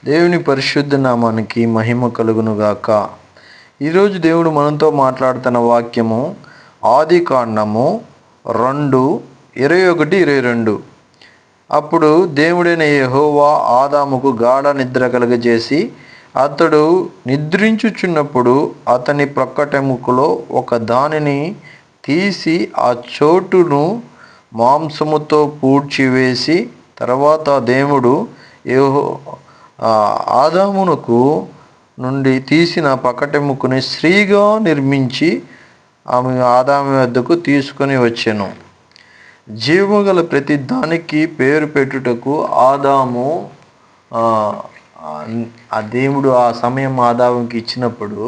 దేవుని పరిశుద్ధ నామానికి మహిమ కలుగునుగాక. ఈరోజు దేవుడు మనతో మాట్లాడుతున్న వాక్యము ఆది కాండము 2:21-22. అప్పుడు దేవుడైన యెహోవా ఆదాముకు గాఢ నిద్ర కలుగజేసి, అతడు నిద్రించుచున్నప్పుడు అతని ప్రక్కటెముకలో ఒక దానిని తీసి ఆ చోటును మాంసముతో పూడ్చివేసి, తర్వాత దేవుడు ఆదామునకు నుండి తీసిన పక్కటెముకని స్త్రీగా నిర్మించి ఆమె ఆదాము వద్దకు తీసుకొని వచ్చెను. జీవగల ప్రతి దానికి పేరు పెట్టుటకు ఆదాము ఆ దేవుడు ఆ సమయం ఆదాముకి ఇచ్చినప్పుడు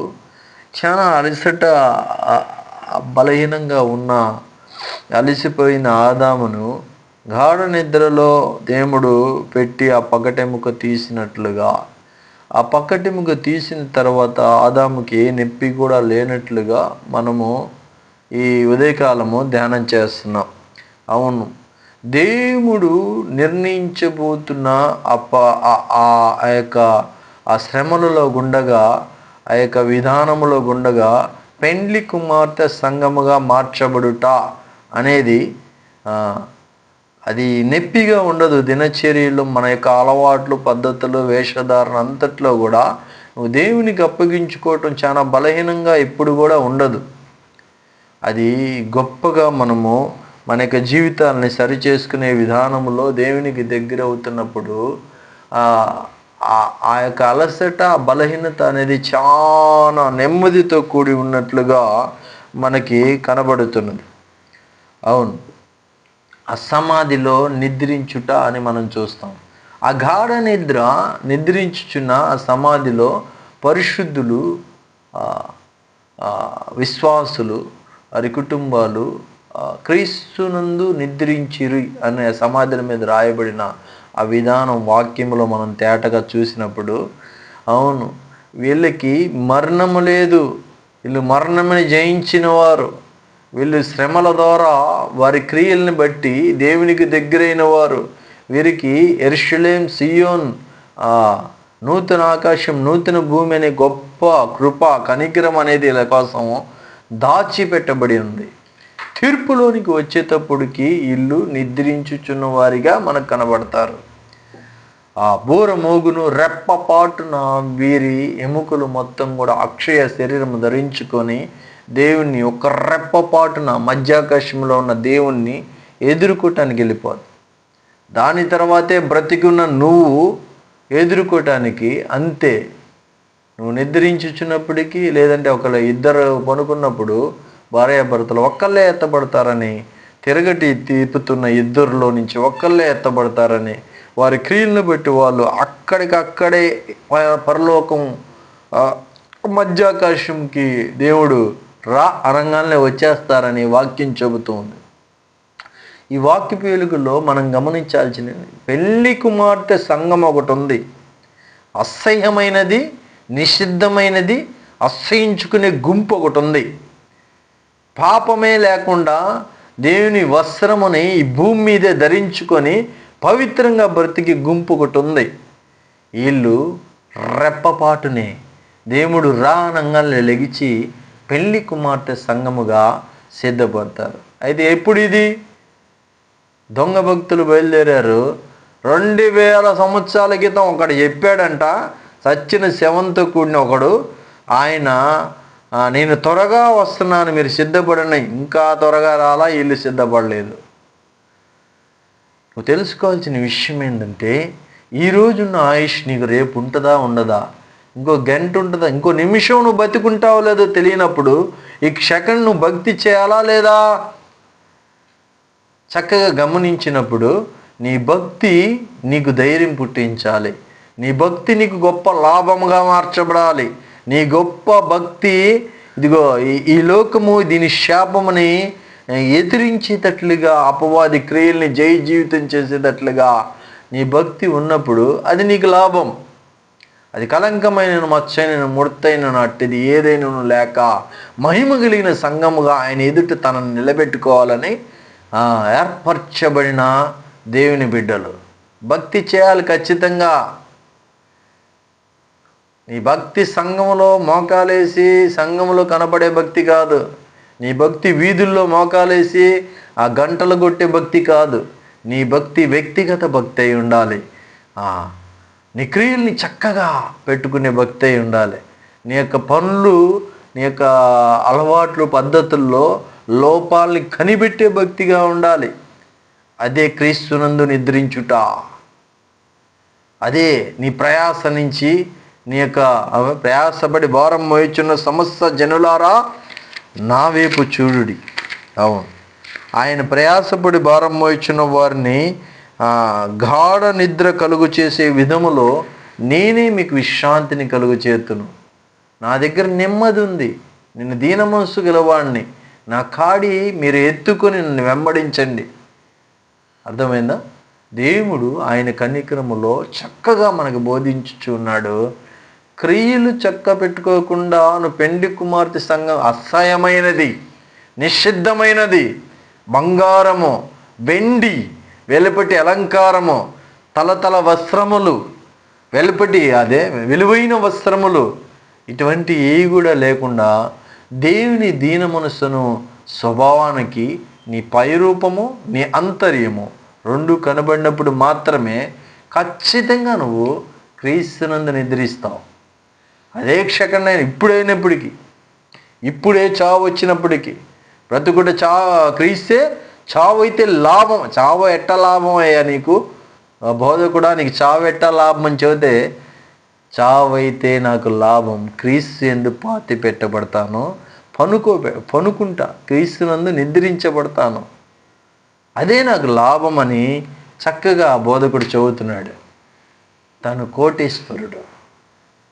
చాలా అలసట, బలహీనంగా ఉన్న అలసిపోయిన ఆదామును గాఢ నిద్రలో దేవుడు పెట్టి ఆ పక్కటెముక తీసినట్లుగా, ఆ పక్కటెముక తీసిన తర్వాత ఆదాముకి ఏ నొప్పి కూడా లేనట్లుగా మనము ఈ ఉదయకాలము ధ్యానం చేస్తున్నాం. అవును, దేవుడు నిర్ణయించబోతున్న ఆ యొక్క ఆ శ్రమలలో గుండగా, ఆ యొక్క విధానములో గుండగా పెండ్లి కుమార్తె సంగముగా మార్చబడుట అనేది అది నొప్పిగా ఉండదు. దినచర్యలు, మన యొక్క అలవాట్లు, పద్ధతులు, వేషధారణ అంతట్లో కూడా నువ్వు దేవునికి అప్పగించుకోవటం చాలా బలహీనంగా ఎప్పుడు కూడా ఉండదు. అది గొప్పగా మనము మన యొక్క జీవితాలని సరిచేసుకునే విధానంలో దేవునికి దగ్గర అవుతున్నప్పుడు ఆ యొక్క అలసట, బలహీనత అనేది చాలా నెమ్మదితో కూడి ఉన్నట్లుగా మనకి కనబడుతున్నది. అవును, అసమాధిలో నిద్రించుట అని మనం చూస్తాం. ఆ గాఢ నిద్రించుచున్న ఆ సమాధిలో పరిశుద్ధులు, విశ్వాసులు, వారి కుటుంబాలు క్రీస్తునందు నిద్రించిరి అనే సమాధుల మీద రాయబడిన ఆ విధానం వాక్యములో మనం తేటగా చూసినప్పుడు, అవును, వీళ్ళకి మరణము లేదు, వీళ్ళు మరణముని జయించిన వారు, వీళ్ళు శ్రమల ద్వారా వారి క్రియల్ని బట్టి దేవునికి దగ్గరైన వారు, వీరికి యెరూషలేం, సియోన్, నూతన ఆకాశం, నూతన భూమి అనే గొప్ప కృప, కనికరం అనేది వీళ్ళ కోసం దాచిపెట్టబడి ఉంది. తీర్పులోనికి వచ్చేటప్పటికి ఇల్లు నిద్రించుచున్న వారిగా మనకు కనబడతారు. ఆ బూర మోగును రెప్పపాటున వీరి ఎముకలు మొత్తం కూడా అక్షయ శరీరం ధరించుకొని దేవుణ్ణి ఒక రెప్పపాటున మధ్యాకాశంలో ఉన్న దేవుణ్ణి ఎదుర్కోటానికి వెళ్ళిపోదు. దాని తర్వాతే బ్రతికున్న నువ్వు ఎదుర్కోటానికి అంతే. నువ్వు నిద్రించుచున్నప్పటికీ, లేదంటే ఇద్దరు పనుకున్నప్పుడు భార్యాభర్తలు ఒక్కళ్ళే ఎత్తబడతారని, తిరగటి తిప్పుతున్న ఇద్దరిలో నుంచి ఒక్కళ్ళే ఎత్తబడతారని, వారి క్రియలను బట్టి వాళ్ళు అక్కడికక్కడే పరలోకం, మధ్యాకాశంకి దేవుడు అనంగానే వచ్చేస్తారని వాక్యం చెబుతూ ఉంది. ఈ వాక్య వెలుగులో మనం గమనించాల్సిన పెళ్లి కుమార్తె సంఘం ఒకటి ఉంది. అసహ్యమైనది, నిషిద్ధమైనది, అసహించుకునే గుంపు ఒకటి ఉంది. పాపమే లేకుండా దేవుని వస్త్రముని ఈ భూమి మీదే ధరించుకొని పవిత్రంగా బ్రతికి గుంపు ఒకటి ఉంది. వీళ్ళు రెప్పపాటునే దేవుడు అనంగానే లెగిచి పెళ్లి కుమార్తె సంఘముగా సిద్ధపడతారు. అయితే ఎప్పుడు ఇది? దొంగ భక్తులు బయలుదేరారు. 2000 సంవత్సరాల క్రితం ఒకడు చెప్పాడంట, సచ్చిన శవంతో కూడిన ఒకడు, ఆయన నేను త్వరగా వస్తున్నాను, మీరు సిద్ధపడండి. ఇంకా త్వరగా రాలా, వీళ్ళు సిద్ధపడలేదు. నువ్వు తెలుసుకోవాల్సిన విషయం ఏంటంటే, ఈరోజున్న ఆయుష్ నీకు రేపు ఉంటుందా ఉండదా, ఇంకో గంట ఉంటుందా, ఇంకో నిమిషం నువ్వు బతికుంటావో లేదో తెలియనప్పుడు ఈ సెకండ్ నువ్వు భక్తి చేయాలా లేదా చక్కగా గమనించినప్పుడు నీ భక్తి నీకు ధైర్యం పుట్టించాలి. నీ భక్తి నీకు గొప్ప లాభముగా మార్చబడాలి. నీ గొప్ప భక్తి ఇదిగో ఈ లోకము దీని శాపముని ఎదిరించేటట్లుగా, అపవాది క్రియల్ని జయ జీవితం చేసేటట్లుగా నీ భక్తి ఉన్నప్పుడు అది నీకు లాభం. అది కలంకమైన, మచ్చైన, ముడతైన అట్టిది ఏదైనా లేక మహిమ కలిగిన సంఘముగా ఆయన ఎదుట తనను నిలబెట్టుకోవాలని ఏర్పరచబడిన దేవుని బిడ్డలు భక్తి చేయాలి ఖచ్చితంగా. నీ భక్తి సంఘములో మోకాలేసి సంఘములో కనపడే భక్తి కాదు. నీ భక్తి వీధుల్లో మోకాలేసి ఆ గంటలు కొట్టే భక్తి కాదు. నీ భక్తి వ్యక్తిగత భక్తి అయి ఉండాలి. నీ క్రియల్ని చక్కగా పెట్టుకునే భక్తి అయి ఉండాలి. నీ యొక్క పనులు, నీ యొక్క అలవాట్లు, పద్ధతుల్లో లోపాలని కనిపెట్టే భక్తిగా ఉండాలి. అదే క్రీస్తునందు నిద్రించుట. అదే నీ ప్రయాస నుంచి, నీ యొక్క ప్రయాసపడి భారం మోయుచున్న సమస్త జనులారా నా వైపు చూడుడి. అవును, ఆయన ప్రయాసపడి భారం మోయుచున్న వారిని గాఢ నిద్ర కలుగు చేసే విధములో నేనే మీకు విశ్రాంతిని కలుగు చేతును. నా దగ్గర నెమ్మది ఉంది. నేను దీన మనస్సు గలవాడిని. నా కాడి మీరు ఎత్తుకొని నన్ను వెంబడించండి. అర్థమైందా? దేవుడు ఆయన కనికరములో చక్కగా మనకు బోధించుచున్నాడు. క్రియలు చక్క పెట్టుకోకుండా నువ్వు పెండ్లి కుమార్తె సంఘం అసహ్యమైనది, నిషిద్ధమైనది, బంగారము, వెండి, వెలుపటి అలంకారము, తలతల వస్త్రములు, వెలుపటి అదే విలువైన వస్త్రములు, ఇటువంటి ఏవి కూడా లేకుండా దేవుని దీన మనస్సును స్వభావానికి నీ పైరూపము, నీ అంతర్యము రెండు కనబడినప్పుడు మాత్రమే ఖచ్చితంగా నువ్వు క్రీస్తునందు నిద్రిస్తావు. అదే క్షణం ఇప్పుడైనప్పటికీ, ఇప్పుడే చావు వచ్చినప్పటికీ బ్రతుకుట క్రీస్తే చావు అయితే లాభం. చావు ఎట్ట లాభం అయ్యా నీకు? బోధకుడా, నీకు చావు ఎట్ట లాభం అని చెబితే, చావు అయితే నాకు లాభం, క్రీస్తు యందు పాతి పెట్టబడతాను, పనుకుంటా, క్రీస్తునందు నిద్రించబడతాను, అదే నాకు లాభం అని చక్కగా బోధకుడు చెబుతున్నాడు. తను కోటీశ్వరుడు,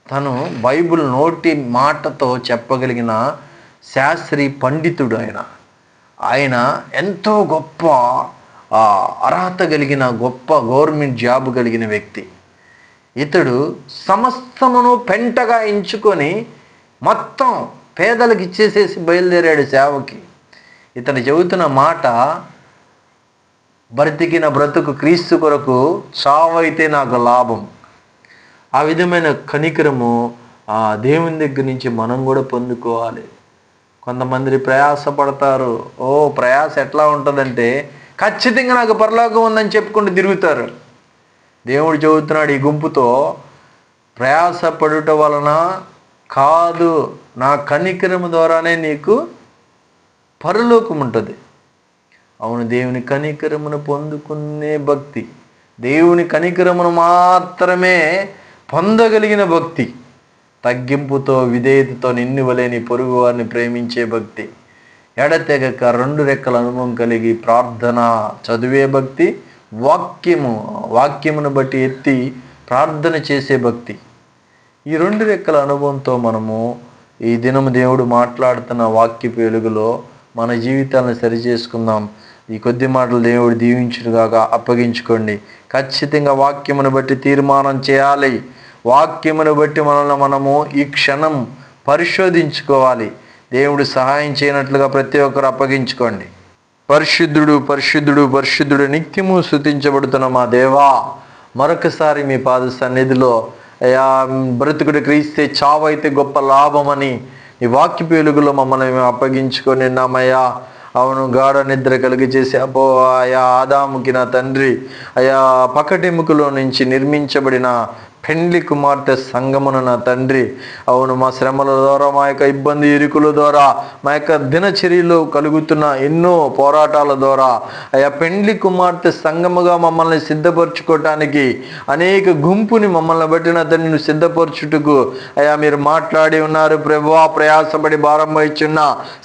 తను బైబిల్ నోటి మాటతో చెప్పగలిగిన శాస్త్రీ పండితుడు. ఆయన ఎంతో గొప్ప అర్హత కలిగిన గొప్ప గవర్నమెంట్ జాబ్ కలిగిన వ్యక్తి. ఇతడు సమస్తమును పెంటగా ఎంచుకొని మొత్తం పేదలకు ఇచ్చేసేసి బయలుదేరాడు సేవకి. ఇతడు చెబుతున్న మాట, బ్రతికిన బ్రతుకు క్రీస్తు కొరకు, చావైతే నాకు లాభం. ఆ విధమైన కనికరము ఆ దేవుని దగ్గర నుంచి మనం కూడా పొందుకోవాలి. కొంతమంది ప్రయాసపడతారు. ప్రయాస ఎట్లా ఉంటుందంటే, ఖచ్చితంగా నాకు పరలోకం ఉందని చెప్పుకుంటూ తిరుగుతారు. దేవుడు చెబుతున్నాడు ఈ గుంపుతో, ప్రయాసపడుట వలన కాదు, నా కనికరము ద్వారానే నీకు పరలోకం ఉంటుంది. అవును, దేవుని కనికరమును పొందుకునే భక్తి, దేవుని కనికరమును మాత్రమే పొందగలిగిన భక్తి, తగ్గింపుతో విధేయతతో నిన్ను వలె నీ పొరుగు వారిని ప్రేమించే భక్తి, ఎడతెగక రెండు రెక్కల అనుభవం కలిగి ప్రార్థన చదివే భక్తి, వాక్యమును బట్టి ఎత్తి ప్రార్థన చేసే భక్తి. ఈ రెండు రెక్కల అనుభవంతో మనము ఈ దినము దేవుడు మాట్లాడుతున్న వాక్యపు వెలుగులో మన జీవితాలను సరిచేసుకుందాం. ఈ కొద్ది మాటలు దేవుడు దీవించుగాక. అప్పగించుకోండి. ఖచ్చితంగా వాక్యమును బట్టి తీర్మానం చేయాలి. వాక్యమును బట్టి మనల్ని మనము ఈ క్షణం పరిశోధించుకోవాలి. దేవుడు సహాయం చేయనట్లుగా ప్రతి ఒక్కరు అప్పగించుకోండి. పరిశుద్ధుడు, పరిశుద్ధుడు, పరిశుద్ధుడు, నిత్యము స్తుతించబడుతున్న మా దేవా, మరొకసారి మీ పాద సన్నిధిలో అయ్యా, బ్రతుకుడు క్రీస్తే చావైతే గొప్ప లాభమని ఈ వాక్య వెలుగులో మమ్మల్ని మేము అప్పగించుకొని ఉన్నామయ్యా. అవును, గాఢ నిద్ర కలిగి చేసి అయ్యా ఆదాముకి నా తండ్రి, అయ్యా పకటెముకలో నుంచి నిర్మించబడిన పెండ్లి కుమార్తె సంగమున నా తండ్రి, అవును మా శ్రమల ద్వారా, మా యొక్క ఇబ్బంది ఇరుకుల ద్వారా, మా యొక్క దినచర్యలో కలుగుతున్న ఎన్నో పోరాటాల ద్వారా అయ్యా పెండ్లి కుమార్తె సంగముగా మమ్మల్ని సిద్ధపరచుకోవటానికి అనేక గుంపుని మమ్మల్ని బట్టి నా తండ్రిని సిద్ధపరచుటకు అయ్యా మీరు మాట్లాడి ఉన్నారు. ప్రభువా, ప్రయాసపడి భారం వహించున్న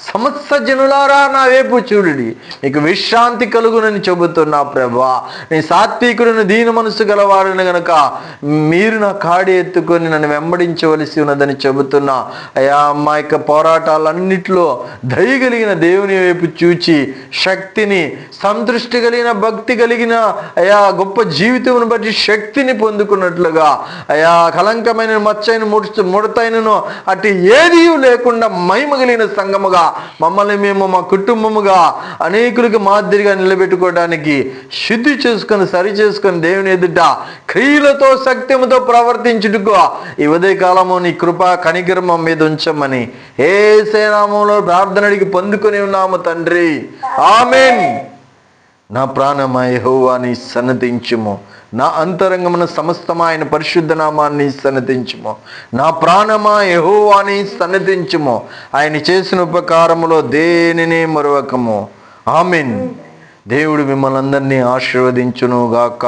సమస్త జనులారా నా వైపు చూడుడి, మీకు విశ్రాంతి కలుగునని చెబుతున్నా. ప్రభువా, నీ సాత్వికుడిని దీన మనసు గలవాడిని గనక మీరు నా కాడి ఎత్తుకొని నన్ను వెంబడించవలసి ఉన్నదని చెబుతున్నా. అయ్యా మా యొక్క పోరాటాలన్నిటిలో దయగలిగిన దేవుని వైపు చూచి శక్తిని, సంతృష్టి కలిగిన భక్తి కలిగిన అయా గొప్ప జీవితమును బట్టి శక్తిని పొందుకున్నట్లుగా అయా కలంకమైన మచ్చైన ముడతైనను అటు ఏదీ లేకుండా మహిమ కలిగిన సంఘముగా మమ్మల్ని మేము మా కుటుంబముగా అనేకులకి మాదిరిగా నిలబెట్టుకోవడానికి శుద్ధి చేసుకొని సరి చేసుకొని దేవుని ఎదుట క్రియలతో శక్తిముతో ప్రవర్తించుటకు ఈ ఉదయ కాలము నీ కృప కనికరమ మీద ఉంచమని యేసు నామములో ప్రార్థన అడిగి పొందుకొని ఉన్నాము తండ్రి, ఆమేన్. నా ప్రాణమా యెహోవాని సన్నతించుము, నా అంతరంగమున సమస్తమైన పరిశుద్ధ నామాన్ని సన్నతించుము. నా ప్రాణమా యెహోవాని సన్నతించుము, ఆయన చేసిన ఉపకారములో దేనిని మరువకము. ఆమేన్. దేవుడు మిమ్మల్ని అందరినీ ఆశీర్వదించును గాక.